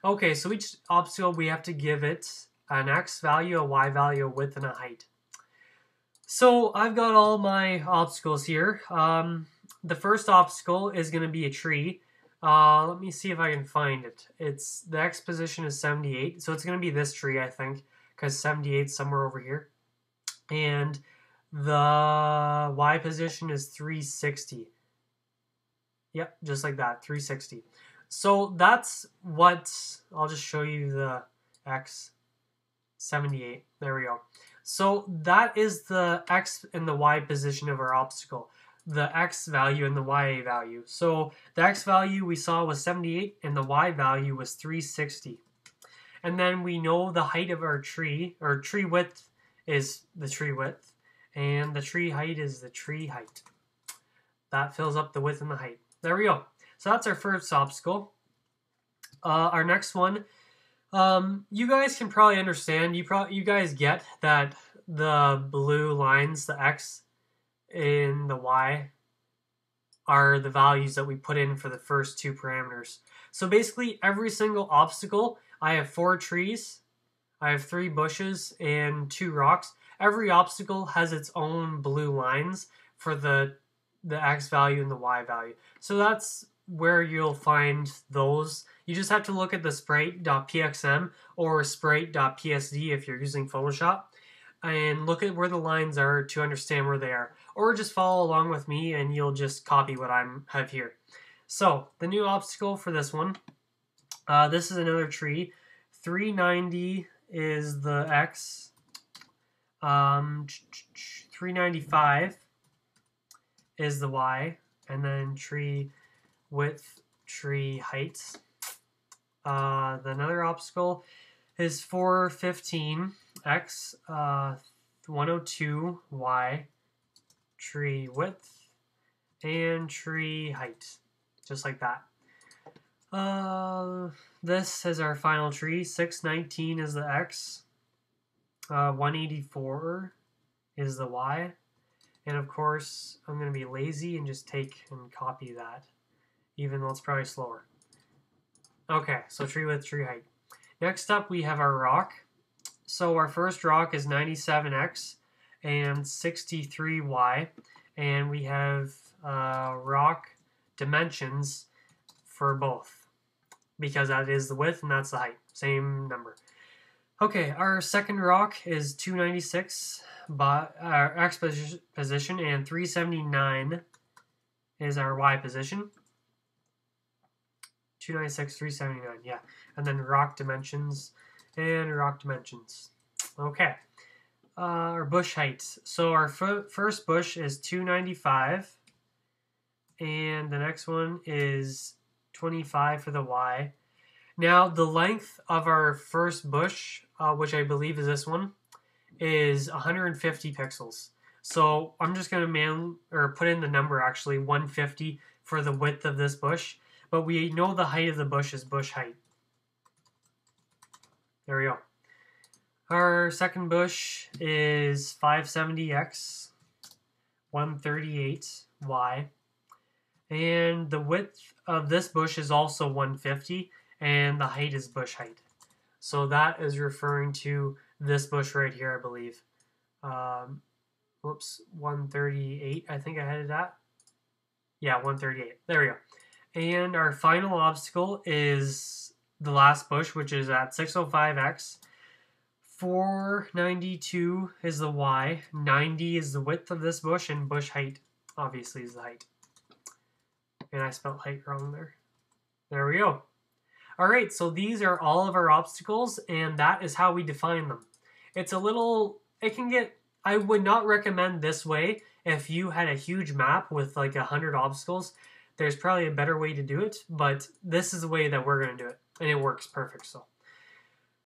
Okay, so each obstacle we have to give it an x value, a y value, a width, and a height. So I've got all my obstacles here. The first obstacle is going to be a tree. Let me see if I can find it. It's the x position is 78, so it's going to be this tree, I think, because 78 is somewhere over here. And the y position is 360. Yep, just like that, 360. So that's what, I'll just show you the x, 78. There we go. So that is the x and the y position of our obstacle, the x value and the y value. So the x value we saw was 78 and the y value was 360. And then we know the height of our tree, or tree width is the tree width, and the tree height is the tree height. That fills up the width and the height. There we go. So that's our first obstacle. Our next one, you guys can probably understand, you guys get that the blue lines, the x and the y, are the values that we put in for the first two parameters. So basically every single obstacle, I have 4 trees, I have 3 bushes, and 2 rocks. Every obstacle has its own blue lines for the x value and the y value. So that's where you'll find those. You just have to look at the sprite.pxm or sprite.psd if you're using Photoshop, and look at where the lines are to understand where they are. Or just follow along with me and you'll just copy what I have here. So the new obstacle for this one, this is another tree. 390 is the x. 395 is the y. And then tree width, tree height. Another obstacle is 415 x, 102 y, tree width, and tree height, just like that. This is our final tree. 619 is the x, 184 is the y, and of course I'm going to be lazy and just take and copy that, even though it's probably slower. Okay, so tree width, tree height. Next up we have our rock. So our first rock is 97x and 63y, and we have rock dimensions for both, because that is the width and that's the height, same number. Okay, our second rock is 296 by our x position, and 379 is our y position. 296, 379, yeah. And then rock dimensions and rock dimensions. Okay. Our bush height. So our first bush is 295, and the next one is 25 for the y. Now the length of our first bush, which I believe is this one, is 150 pixels. So I'm just going to put in the number, actually, 150 for the width of this bush. But we know the height of the bush is bush height. There we go. Our second bush is 570x, 138y. And the width of this bush is also 150, and the height is bush height. So that is referring to this bush right here, I believe. Whoops, 138, I think I had it at. Yeah, 138. There we go. And our final obstacle is the last bush, which is at 605x. 492 is the y. 90 is the width of this bush, and bush height, obviously, is the height. And I spelled height wrong there. There we go. Alright, so these are all of our obstacles, and that is how we define them. It's a little, I would not recommend this way if you had a huge map with like 100 obstacles. There's probably a better way to do it, but this is the way that we're going to do it, and it works perfect. So